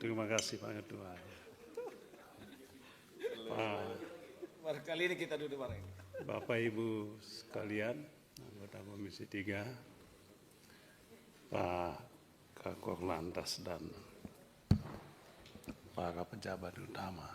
Terima kasih Pak Ketua. Kali ini kita duduk bareng. Bapak Ibu sekalian, anggota Komisi 3, Pak Kakor Lantas dan para pejabat utama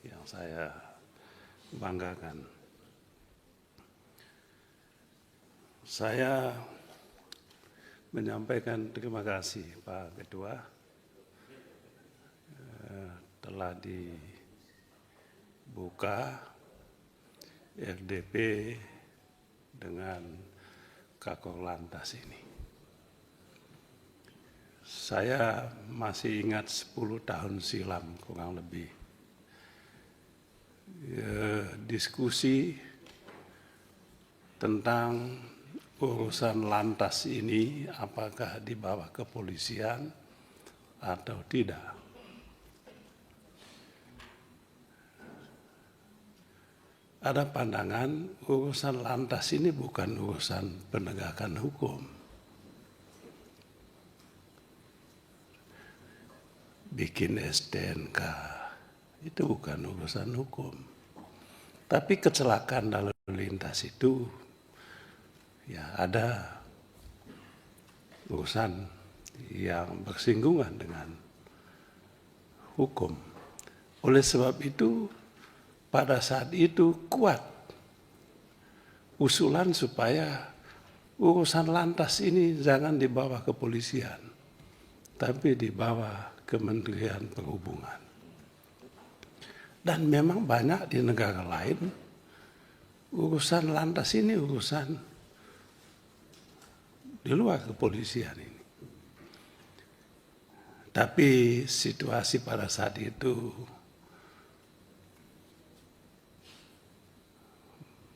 yang saya banggakan. Saya menyampaikan terima kasih Pak Ketua telah dibuka RDP dengan Kakor Lantas ini. Saya masih ingat 10 tahun silam kurang lebih diskusi tentang urusan lantas ini apakah di bawah kepolisian atau tidak. Ada pandangan urusan lantas ini bukan urusan penegakan hukum. Bikin STNK itu bukan urusan hukum. Tapi kecelakaan lalu lintas itu ya ada urusan yang bersinggungan dengan hukum. Oleh sebab itu pada saat itu kuat usulan supaya urusan lantas ini jangan di bawah kepolisian, tapi di bawah Kementerian Perhubungan. Dan memang banyak di negara lain urusan lantas ini urusan di luar kepolisian ini. Tapi situasi pada saat itu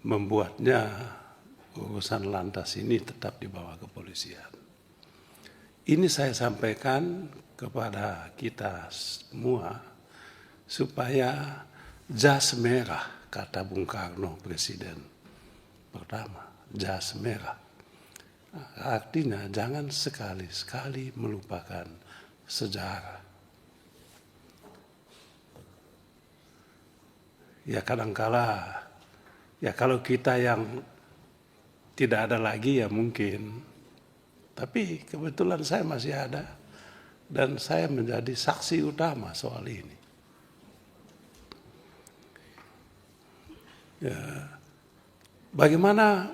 membuatnya urusan lantas ini tetap di bawah kepolisian. Ini saya sampaikan kepada kita semua supaya jas merah, kata Bung Karno, Presiden pertama, jas merah. Artinya jangan sekali-sekali melupakan sejarah. Ya kadangkala ya kalau kita yang tidak ada lagi ya mungkin. Tapi kebetulan saya masih ada dan saya menjadi saksi utama soal ini. Ya, bagaimana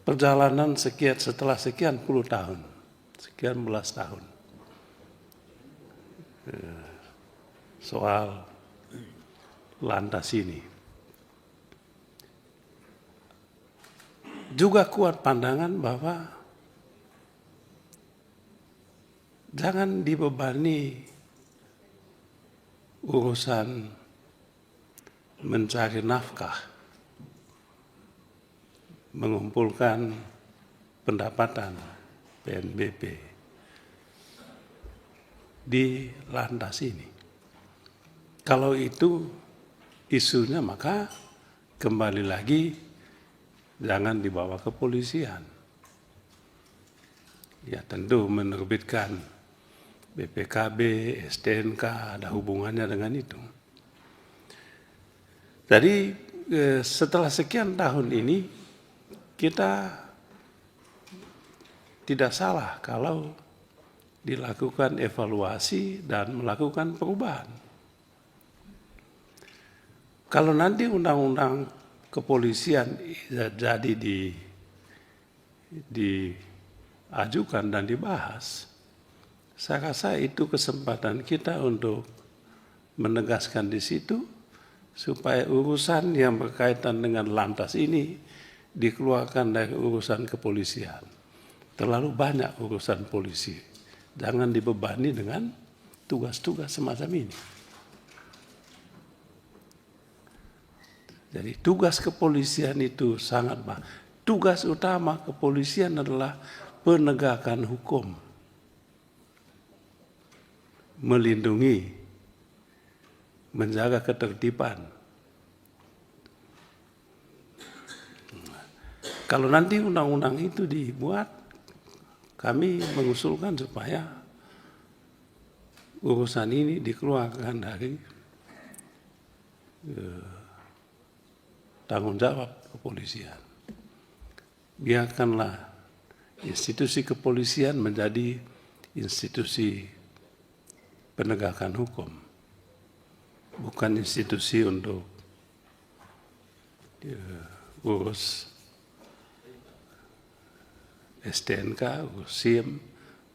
perjalanan setelah sekian puluh tahun, sekian belas tahun soal lantas ini. Juga kuat pandangan bahwa jangan dibebani urusan mencari nafkah, mengumpulkan pendapatan PNBP di lantas ini. Kalau itu isunya maka kembali lagi jangan dibawa kepolisian. Ya tentu menerbitkan BPKB, STNK ada hubungannya dengan itu. Jadi setelah sekian tahun ini kita tidak salah kalau dilakukan evaluasi dan melakukan perubahan. Kalau nanti undang-undang kepolisian jadi diajukan dan dibahas, saya rasa itu kesempatan kita untuk menegaskan di situ supaya urusan yang berkaitan dengan lantas ini dikeluarkan dari urusan kepolisian. Terlalu banyak urusan polisi, jangan dibebani dengan tugas-tugas semacam ini. Jadi tugas kepolisian itu sangat banyak. Tugas utama kepolisian adalah penegakan hukum, melindungi, menjaga ketertiban. Kalau nanti undang-undang itu dibuat, kami mengusulkan supaya urusan ini dikeluarkan dari tanggung jawab kepolisian. Biarkanlah institusi kepolisian menjadi institusi penegakan hukum, bukan institusi untuk urus STNK, urus SIM,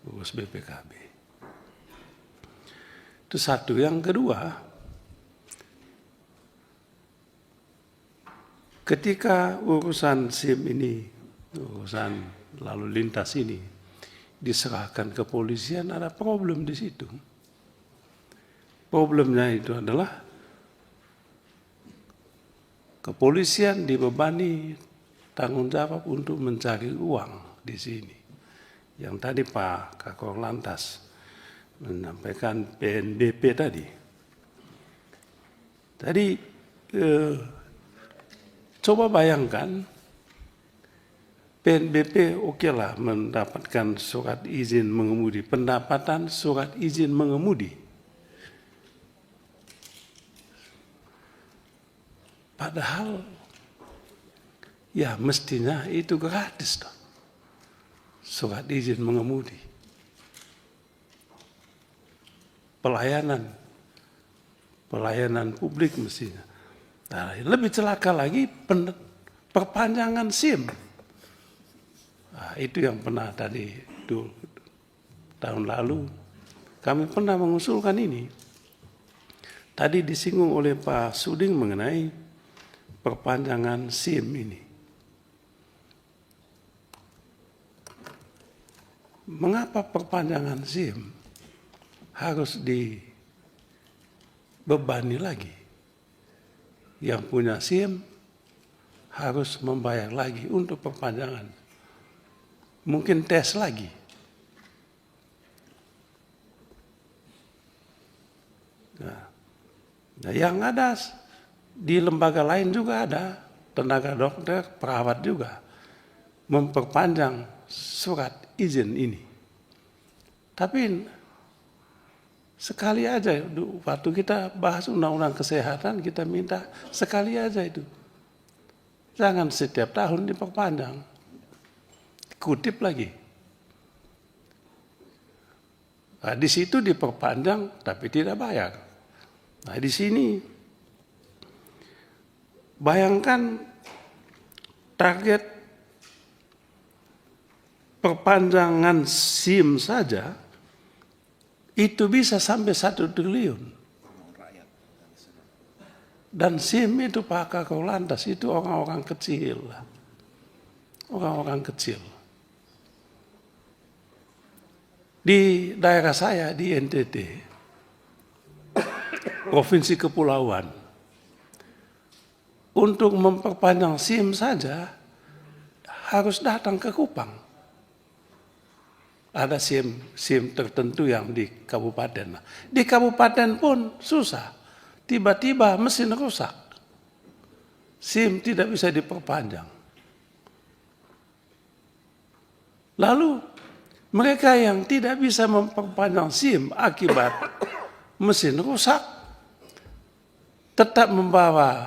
urus BPKB. Itu satu. Yang kedua, ketika urusan SIM ini, urusan lalu lintas ini diserahkan ke kepolisian, ada problem di situ. Problemnya itu adalah kepolisian dibebani tanggung jawab untuk mencari uang di sini. Yang tadi Pak Kakor Lantas menyampaikan PNBP tadi. Tadi coba bayangkan PNBP okelah mendapatkan surat izin mengemudi, pendapatan surat izin mengemudi. Padahal ya mestinya itu gratis dong. Surat izin mengemudi. Pelayanan publik mestinya. Nah, lebih celaka lagi perpanjangan SIM. Nah, itu yang pernah tadi tahun lalu kami pernah mengusulkan ini. Tadi disinggung oleh Pak Suding mengenai perpanjangan SIM ini. Mengapa perpanjangan SIM harus dibebani lagi? Yang punya SIM harus membayar lagi untuk perpanjangan. Mungkin tes lagi. Nah, yang ada di lembaga lain juga ada tenaga dokter, perawat juga memperpanjang surat izin ini. Tapi sekali aja, waktu kita bahas undang-undang kesehatan, kita minta sekali aja itu. Jangan setiap tahun diperpanjang. Kutip lagi. Nah, di situ diperpanjang tapi tidak bayar. Nah, di sini bayangkan target perpanjangan SIM saja itu bisa sampai 1 triliun. Dan SIM itu Pak Kakor Lantas itu orang-orang kecil. Orang-orang kecil. Di daerah saya di NTT, Provinsi Kepulauan, untuk memperpanjang SIM saja harus datang ke Kupang. Ada SIM tertentu yang di kabupaten. Di kabupaten pun susah. Tiba-tiba mesin rusak. SIM tidak bisa diperpanjang. Lalu mereka yang tidak bisa memperpanjang SIM akibat mesin rusak tetap membawa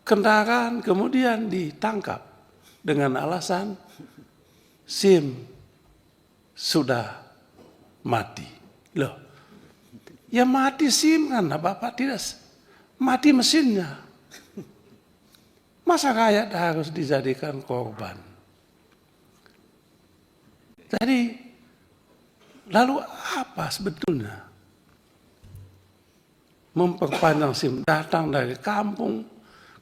kendaraan kemudian ditangkap dengan alasan SIM sudah mati. Loh, ya mati SIM kan, Bapak tidak mati mesinnya. Masa rakyat harus dijadikan korban? Jadi, lalu apa sebetulnya? Memperpanjang SIM, datang dari kampung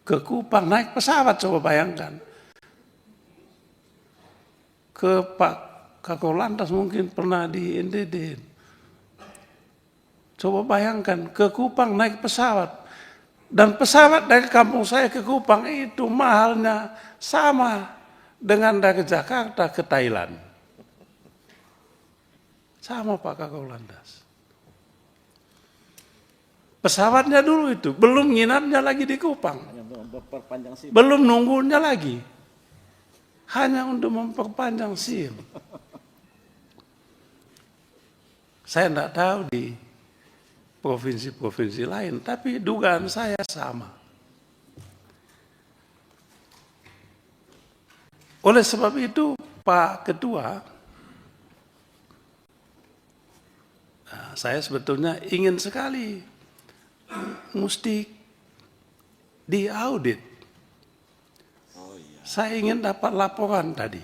ke Kupang, naik pesawat, coba bayangkan. Ke Pak Kakor Lantas mungkin pernah di NTT. Coba bayangkan, ke Kupang naik pesawat. Dan pesawat dari kampung saya ke Kupang itu mahalnya sama dengan dari Jakarta ke Thailand. Sama Pak Kakor Lantas. Pesawatnya dulu itu, belum nginapnya lagi di Kupang. Belum nunggunya lagi. hanya untuk memperpanjang SIM. Saya tidak tahu di provinsi-provinsi lain, tapi dugaan saya sama. Oleh sebab itu, Pak Ketua, saya sebetulnya ingin sekali mesti diaudit. Saya ingin dapat laporan tadi.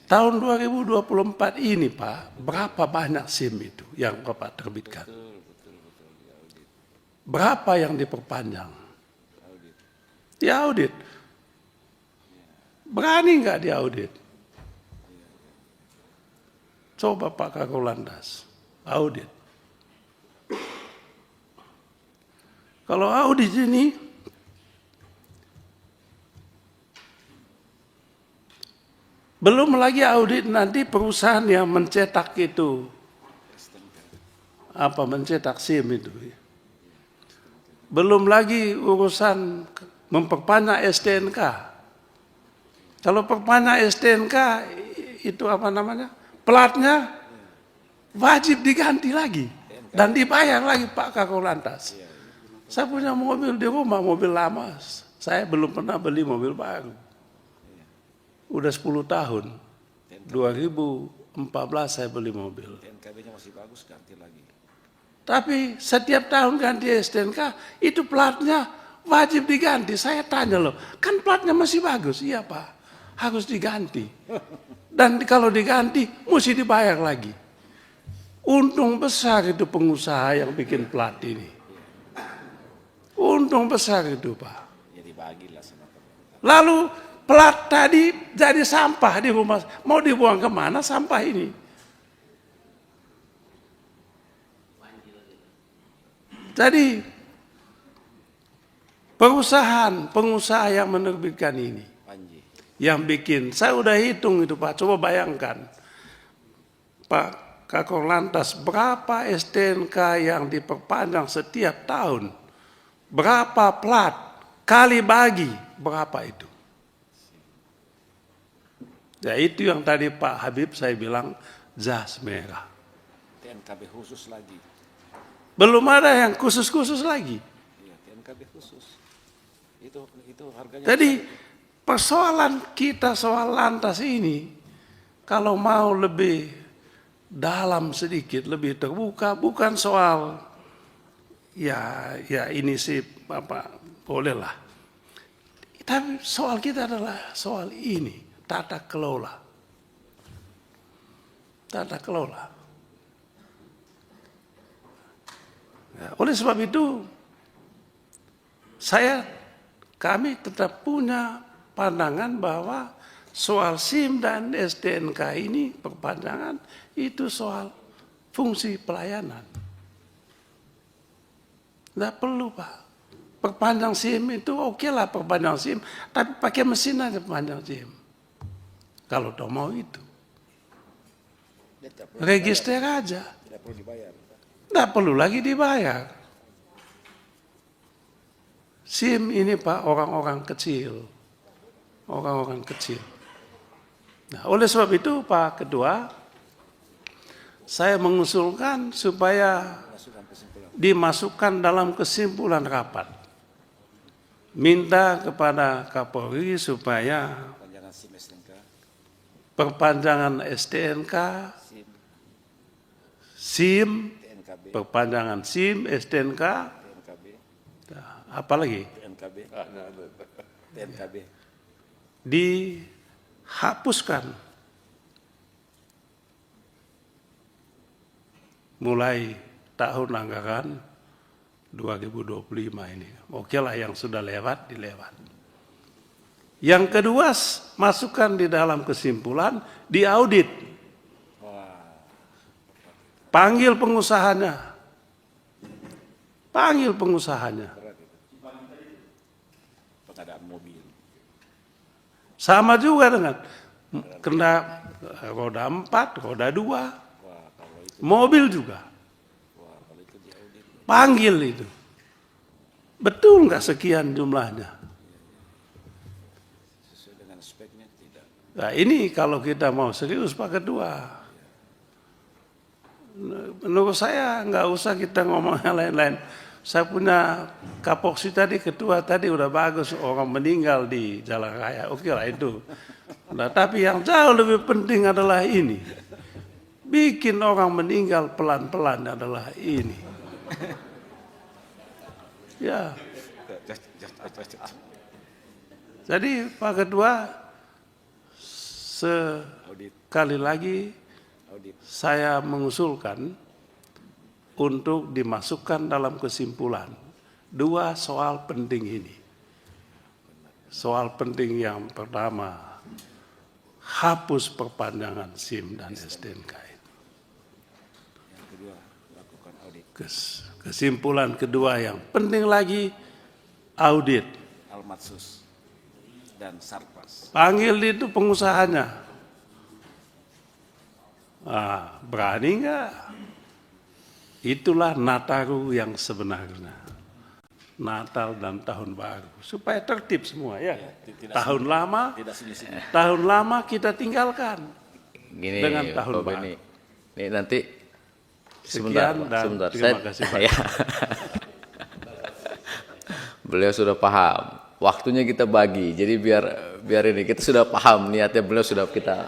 Tahun 2024 ini Pak, berapa banyak SIM itu yang Bapak terbitkan? Berapa yang diperpanjang? Diaudit. Berani nggak diaudit? Coba Pak Kakor Lantas, audit. Kalau audit ini, belum lagi audit nanti perusahaan yang mencetak itu, mencetak SIM itu. Belum lagi urusan memperpanjang STNK. Kalau perpanjang STNK itu platnya wajib diganti lagi dan dibayar lagi Pak Kakor Lantas. Saya punya mobil di rumah, mobil lama. Saya belum pernah beli mobil baru. Udah 10 tahun. 2014 saya beli mobil. TNKB-nya masih bagus, ganti lagi. Tapi setiap tahun ganti STNK, itu platnya wajib diganti. Saya tanya loh, kan platnya masih bagus. Iya Pak, harus diganti. Dan kalau diganti, mesti dibayar lagi. Untung besar itu pengusaha yang bikin plat ini. Untung besar itu Pak. Jadi bagilah sama pemerintah. Lalu plat tadi jadi sampah di rumah. Mau dibuang kemana sampah ini? Jadi pengusaha yang menerbitkan ini, yang bikin, saya udah hitung itu Pak, coba bayangkan. Pak Kakor Lantas, berapa STNK yang diperpanjang setiap tahun? Berapa plat? Kali bagi, berapa itu? Ya itu yang tadi Pak Habib saya bilang jas merah. TNKB khusus lagi. Belum ada yang khusus-khusus lagi. Iya, TNKB khusus. Itu harganya. Jadi persoalan kita soal Lantas ini, kalau mau lebih dalam sedikit, lebih terbuka, bukan soal ya ini sih bolehlah. Tapi soal kita adalah soal ini, tata kelola. Tata kelola. Ya, oleh sebab itu, kami tetap punya pandangan bahwa soal SIM dan STNK ini perpanjangan itu soal fungsi pelayanan. Tidak perlu Pak. Perpanjang SIM itu oke lah perpanjang SIM, tapi pakai mesin aja perpanjang SIM. Kalau toh mau itu. Register aja. Tidak perlu dibayar. Tidak perlu lagi dibayar. SIM ini Pak orang-orang kecil. Orang-orang kecil. Nah, oleh sebab itu Pak Ketua, saya mengusulkan supaya dimasukkan dalam kesimpulan rapat. Minta kepada Kapolri supaya Perpanjangan SIM STNK. perpanjangan STNK, SIM, TNKB. perpanjangan SIM, STNK, TNKB. apalagi TNKB. TNKB. dihapuskan mulai tahun anggaran 2025 ini. Oke lah yang sudah lewat, dilewat. Yang kedua, masukkan di dalam kesimpulan, diaudit. Panggil pengusahanya. Panggil pengusahanya. Pengadaan mobil. Sama juga dengan kena roda 4, roda 2, mobil juga. Panggil itu. Betul nggak sekian jumlahnya? Sesuai dengan speknya tidak. Nah ini kalau kita mau serius Pak Ketua, menurut saya nggak usah kita ngomong yang lain-lain. Saya punya kapoksi tadi, ketua tadi udah bagus, orang meninggal di jalan raya, oke lah itu. Nah, tapi yang jauh lebih penting adalah ini. Bikin orang meninggal pelan-pelan adalah ini. Ya. Jadi Pak Ketua, sekali lagi saya mengusulkan untuk dimasukkan dalam kesimpulan 2 soal penting ini. Soal penting yang pertama, hapus perpanjangan SIM dan STNK. Yang kedua, lakukan audit. Kesimpulan kedua yang penting lagi, audit. Almatsus dan Sarpas. Panggil itu pengusahanya. Berani nggak? Itulah Nataru yang sebenarnya. Natal dan Tahun Baru. Supaya tertib semua ya. Tahun lama, tahun lama kita tinggalkan. Gini, dengan Tahun Baru. Ini nanti Sekian dan terima kasih Pak. Ya. Beliau sudah paham. Waktunya kita bagi. Jadi biar ini kita sudah paham niatnya beliau sudah kita